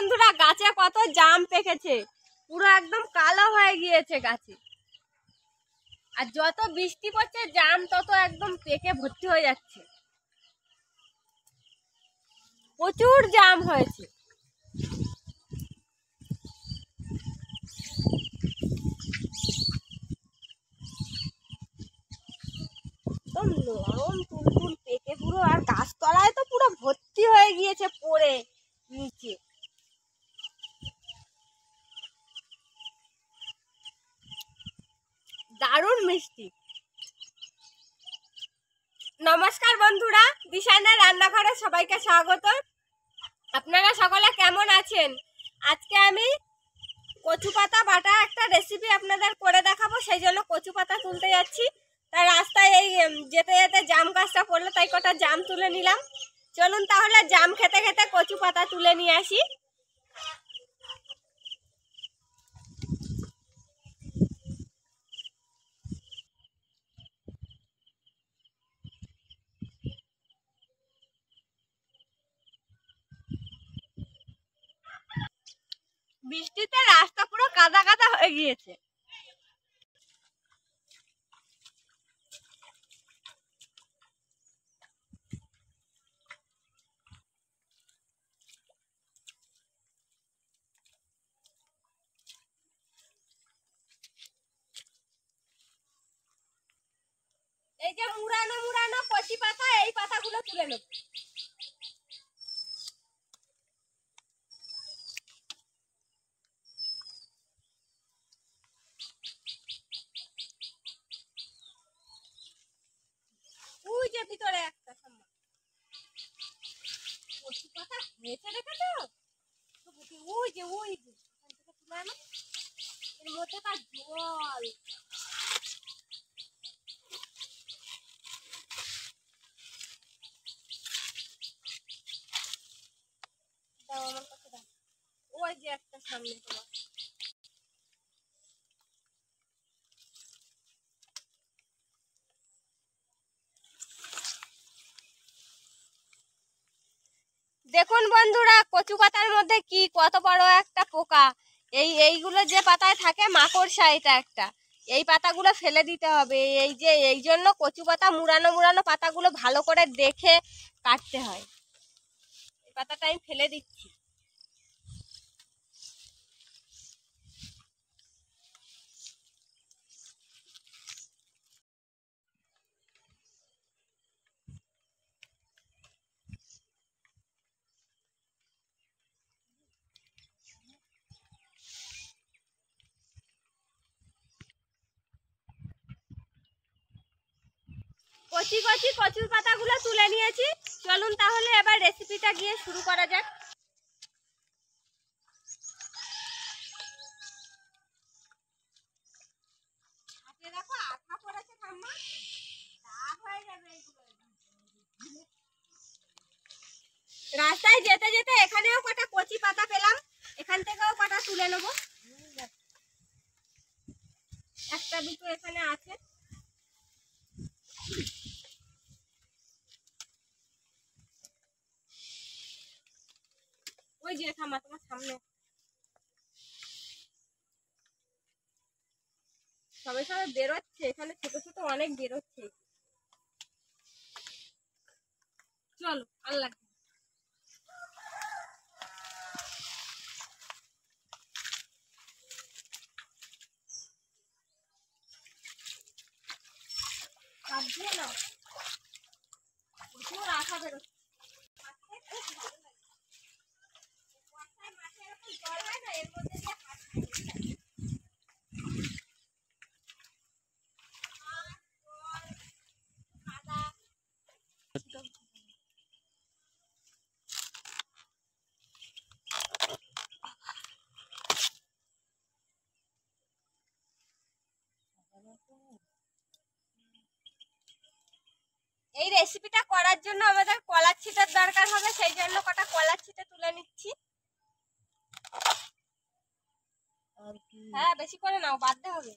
বন্ধুরা, গাছে কত জাম পেকেছে, পুরো একদম কালো হয়ে গিয়েছে গাছে। আর যত বৃষ্টি পড়ছে জাম তত একদম পেকে ভর্তি হয়ে যাচ্ছে। প্রচুর জাম হয়েছে। একদম নরম তুলতুল পেকে পুরো, আর গাছতলায় তো পুরো ভর্তি হয়ে গিয়েছে পড়ে নিচে। দারুণ মিষ্টি। নমস্কার বন্ধুরা, দিশানের রান্নাঘরে সবাইকে স্বাগত। আপনারা সকলে কেমন আছেন? আজকে আমি কচু পাতা বাটা একটা রেসিপি আপনাদের করে দেখাবো, সেই জন্য কচু পাতা তুলতে যাচ্ছি। তাই রাস্তায় এই যেতে যেতে জাম গাছটা পড়লো, তাই কটা জাম তুলে নিলাম। চলুন তাহলে জাম খেতে খেতে কচু পাতা তুলে নিয়ে আসি। বৃষ্টিতে রাস্তা পুরো কাদা কাদা হয়ে গিয়েছে। এই যে মুড়ানো মুড়ানো কচি পাতা, এই পাতাগুলো তুলে নেব। ওই যে ভিতরে একটা কচি পাতা হয়েছে, দেখেছো? ওই যে এখান থেকে তুলে আনো। এর মধ্যে তার জল। দাও আমার কাছে দাও। ওই যে একটা সামনে তোমার। দেখুন বন্ধুরা, কচু পাতার মধ্যে কি কত বড় একটা পোকা। এইগুলো যে পাতায় থাকে মাকড়সা, এটা একটা। এই পাতাগুলো ফেলে দিতে হবে। এই জন্য কচু পাতা মুড়ানো মুড়ানো পাতাগুলো ভালো করে দেখে কাটতে হয়। এই পাতাটা আমি ফেলে দিচ্ছি। কচি কচি কচুর পাতাগুলো তুলে নিয়েছি। চলুন তাহলে এবার রেসিপিটা গিয়ে শুরু করা যাক। দেখো আঠা পড়েছে ঠাম্মা, দাগ হয়ে যাবে এগুলো। রাস্তায় যেতে যেতে এখানেও কটা কচি পাতা পেলাম, এখান থেকেও কটা তুলে নেব। একটা দুটো এখানে আছে। ওই যে ঠাম্মা তোমার সামনে সবাই সবাই বেরোচ্ছে, এখানে ছোট ছোট অনেক বেরোচ্ছে। চলো আল্লাহ। সাবধানে নাও, প্রচুর আঠা বেরোচ্ছে। মাঠে এরকম জল হয় না, এর মধ্যে দিয়ে হাত খাই। এই রেসিপিটা করার জন্য আমাদের কলার ছিটার দরকার হবে, সেই জন্য কটা কলার ছিটে তুলে নিচ্ছি। হ্যাঁ বেশি করে নাও, বাধ্য হবে।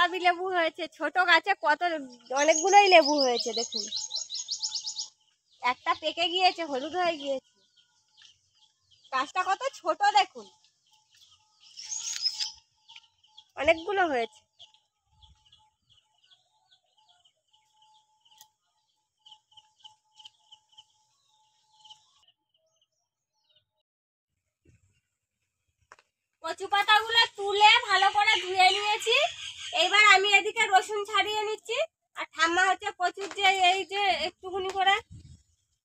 বাতাবি লেবু হয়েছে, ছোট গাছে কত অনেকগুলোই লেবু হয়েছে। দেখুন একটা পেকে গিয়েছে, হলুদ হয়ে গিয়েছে। গাছটা কত ছোট দেখুন, অনেকগুলো হয়েছে। কচু পাতাগুলো তুলে ভালো করে ধুয়ে নিয়েছি। এইবার আমি এদিকে রসুন ছাড়িয়ে নিচ্ছি। আর ঠাম্মা হচ্ছে কচুর যে এই যে একটুখানি করে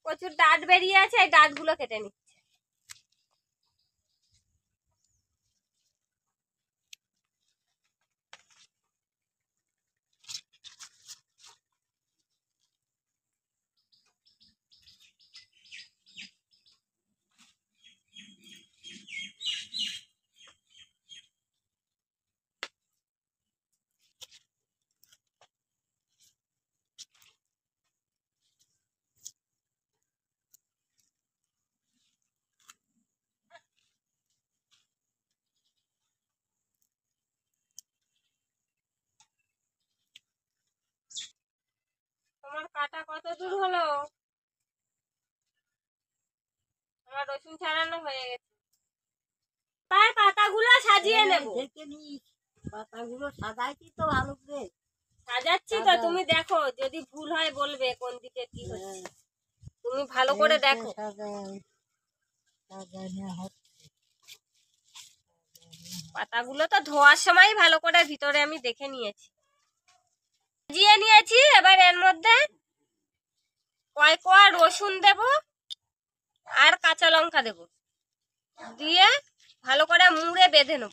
কচুর ডাঁট বেরিয়ে আছে, এই ডাঁটগুলো কেটে নিচ্ছি। তোমার কাটা কত দূর হলো? আমার রসুন ছাড়ানো হয়ে গেছে। তার পাতাগুলো সাজিয়ে নেব। পাতাগুলো সাজাইছি তো ভালো করে সাজাচ্ছি তো, তুমি দেখো যদি ভুল হয় বলবে কোন দিকে কি হচ্ছে। তুমি ভালো করে দেখো। পাতাগুলো তো ধোয়ার সময় ভালো করে ভিতরে আমি দেখে নিয়েছি, সাজিয়ে নিয়েছি। এবার এর মধ্যে কয় কোয়া রসুন দেব আর কাঁচা লঙ্কা দেব, দিয়ে ভালো করে মুড়ে বেঁধে নেব।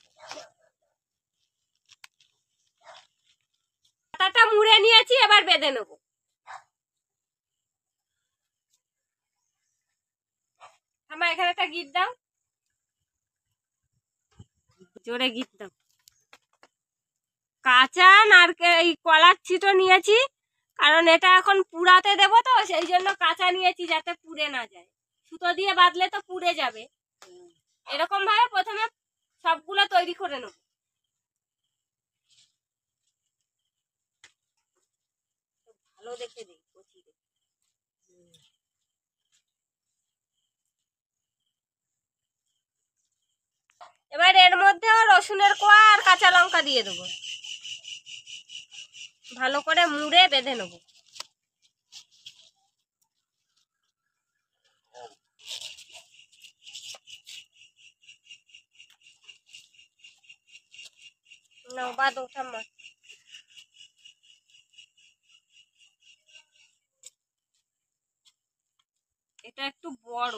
পাতাটা মুড়ে নিয়েছি, এবার বেঁধে নেব। আমার এখানে একটা গিট দাও, জোরে গিট দাও। কাঁচা নারকেল এই কলার ছিটো নিয়েছি, কারণ এটা এখন পুড়াতে দেবো তো, সেই জন্য কাঁচা নিয়েছি যাতে পুড়ে না যায়। সুতো দিয়ে বাঁধলে তো পুড়ে যাবে। এরকম ভাবে প্রথমে সবগুলো তৈরি করে নেব। ভালো দেখে দিই, এবার এর মধ্যেও রসুনের কোয়া আর কাঁচা লঙ্কা দিয়ে দেবো, ভালো করে মুড়ে বেঁধে নেব। নাও বাদ ঠাম্মা। এটা একটু বড়,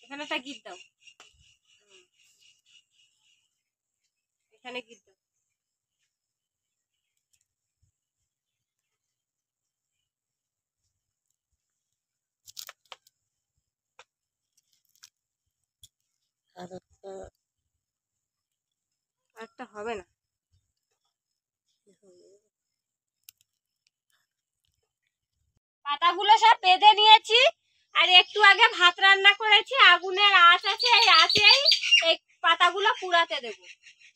এখানে একটা গিট দাও, এখানে গিট দাও। একটা হবে না, পাতাগুলো সব বেঁধে নিয়েছি। আর একটু আগে ভাত রান্না করেছি, আগুনের আঁচ আছে, এই আঁচেই এই পাতাগুলো পুড়াতে দেব।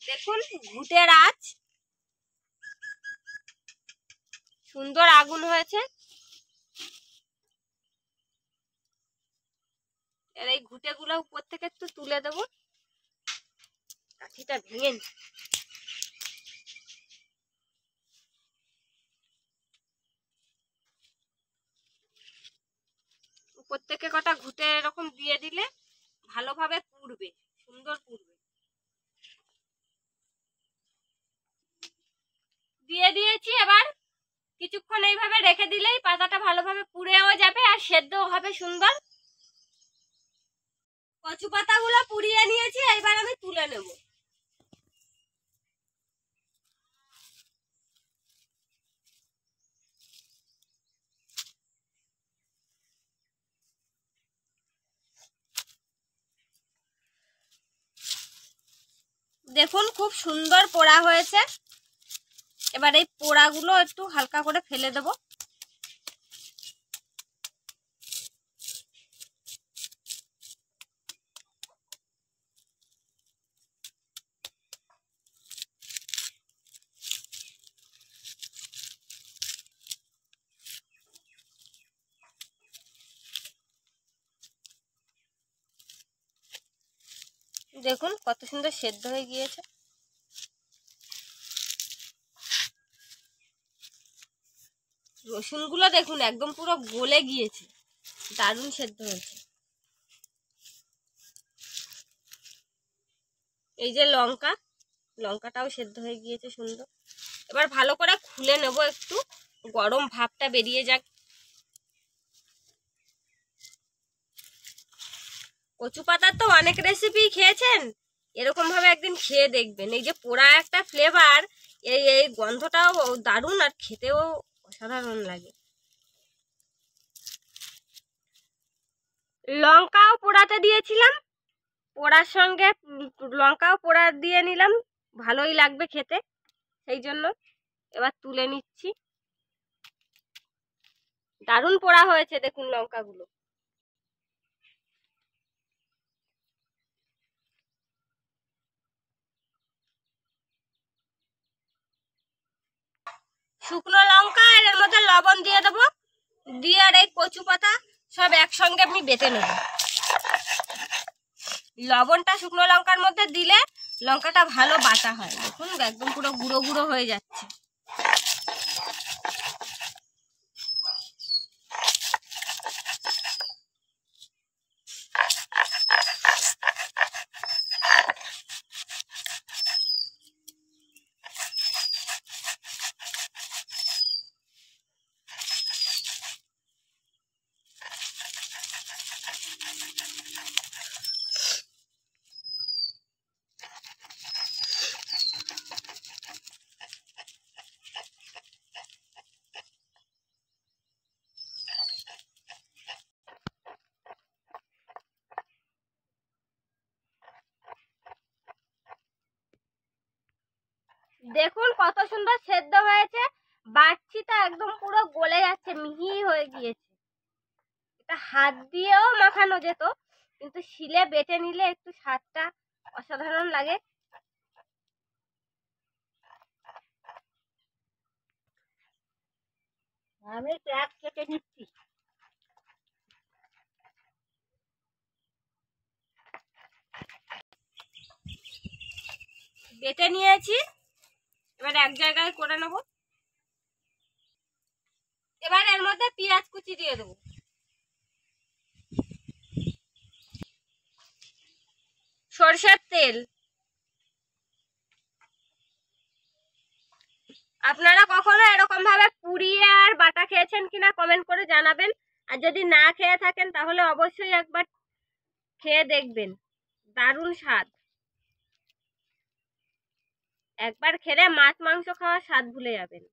দেখুন ঘুটের আঁচ, সুন্দর আগুন হয়েছে। আর এই ঘুটে গুলো উপর থেকে একটু তুলে দেবো, কাঠিটা ভেঙে নি। উপর থেকে কটা ঘুটে এরকম দিয়ে দিলে ভালোভাবে পুড়বে, সুন্দর পুড়বে। দিয়ে দিয়েছি, এবার কিছুক্ষণ এইভাবে রেখে দিলেই পাতাটা ভালোভাবে পুড়েও যাবে আর সেদ্ধও হবে সুন্দর। কচু পাতাগুলো পুড়িয়ে নিয়েছি, এবার আমি তুলে নেব। দেখুন খুব সুন্দর পোড়া হয়েছে। এবার এই পোড়াগুলো একটু হালকা করে ফেলে দেব। দেখুন কত সুন্দর সেদ্ধ হয়ে গিয়েছে। রসুনগুলো দেখুন একদম পুরো গলে গিয়েছে, দারুণ সেদ্ধ হয়েছে। এই যে লঙ্কাটাও সেদ্ধ হয়ে গিয়েছে সুন্দর। এবার ভালো করে খুলে নেব, একটু গরম ভাবটা বেরিয়ে যাক। কচু পাতার তো অনেক রেসিপি খেয়েছেন, এরকম ভাবে একদিন খেয়ে দেখবেন। এই যে পোড়া একটা ফ্লেভার, এই গন্ধটাও দারুণ, আর খেতেও অসাধারণ লাগে। লঙ্কাও পোড়াতে দিয়েছিলাম, পোড়ার সঙ্গে লঙ্কাও পোড়া দিয়ে নিলাম, ভালোই লাগবে খেতে, সেই জন্য এবার তুলে নিচ্ছি। দারুণ পোড়া হয়েছে দেখুন লঙ্কাগুলো। শুকনো লঙ্কা আর এর মধ্যে লবণ দিয়ে দেবো, দিয়ে আর এই কচু পাতা সব একসঙ্গে আমি বেটে নেব। লবণটা শুকনো লঙ্কার মধ্যে দিলে লঙ্কাটা ভালো বাটা হয়। দেখুন একদম পুরো গুঁড়ো গুঁড়ো হয়ে যাচ্ছে। দেখুন কত সুন্দর সেদ্ধ হয়েছে, বাচ্চিটা একদম পুরো গলে যাচ্ছে, মিহি হয়ে গিয়েছে। এটা হাত দিয়েও মাখানো যেত, কিন্তু শিলে বেটে নিলে একটু স্বাদটা অসাধারণ লাগে। আমি পেঁয়াজ কেটে নিচ্ছি। বেটে নিয়েছি, এবার এক জায়গায় করে নেব। এবার এর মধ্যে পেঁয়াজ কুচি দিয়ে দেবো, সরষের তেল। আপনারা কখনো এরকম ভাবে পুড়িয়ে আর বাটা খেয়েছেন কিনা কমেন্ট করে জানাবেন। আর যদি না খেয়ে থাকেন তাহলে অবশ্যই একবার খেয়ে দেখবেন, দারুণ স্বাদ। একবার খেলে মাছ মাংস খাওয়ার স্বাদ ভুলে যাবেন।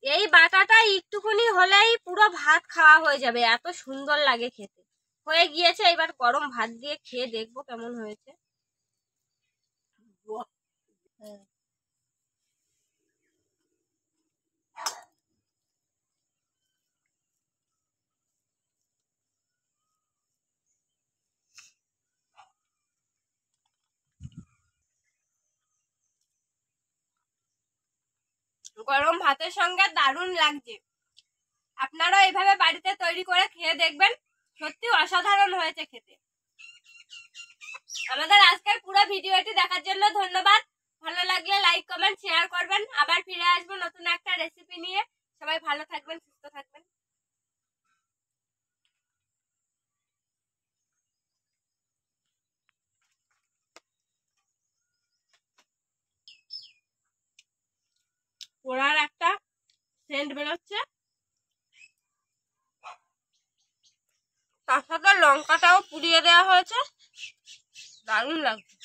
এই বাটাটা একটুখানি হলেই পুরো ভাত খাওয়া হয়ে যাবে, এত সুন্দর লাগে খেতে। হয়ে গিয়েছে, এবার গরম ভাত দিয়ে খেয়ে দেখবো কেমন হয়েছে। গরম ভাতের সঙ্গে দারুণ লাগছে। আপনারা এইভাবে বাড়িতে তৈরি করে খেয়ে দেখবেন, সত্যি অসাধারণ হয়েছে খেতে। আমাদের আজকের পুরো ভিডিওটি দেখার জন্য ধন্যবাদ। ভালো লাগলে লাইক কমেন্ট শেয়ার করবেন। আবার ফিরে আসবো নতুন একটা রেসিপি নিয়ে। সবাই ভালো থাকবেন, সুস্থ থাকবেন। পোড়ার একটা সেন্ট বেরোচ্ছে, তার সাথে লঙ্কাটাও পুড়িয়ে দেওয়া হয়েছে, দারুণ লাগছে।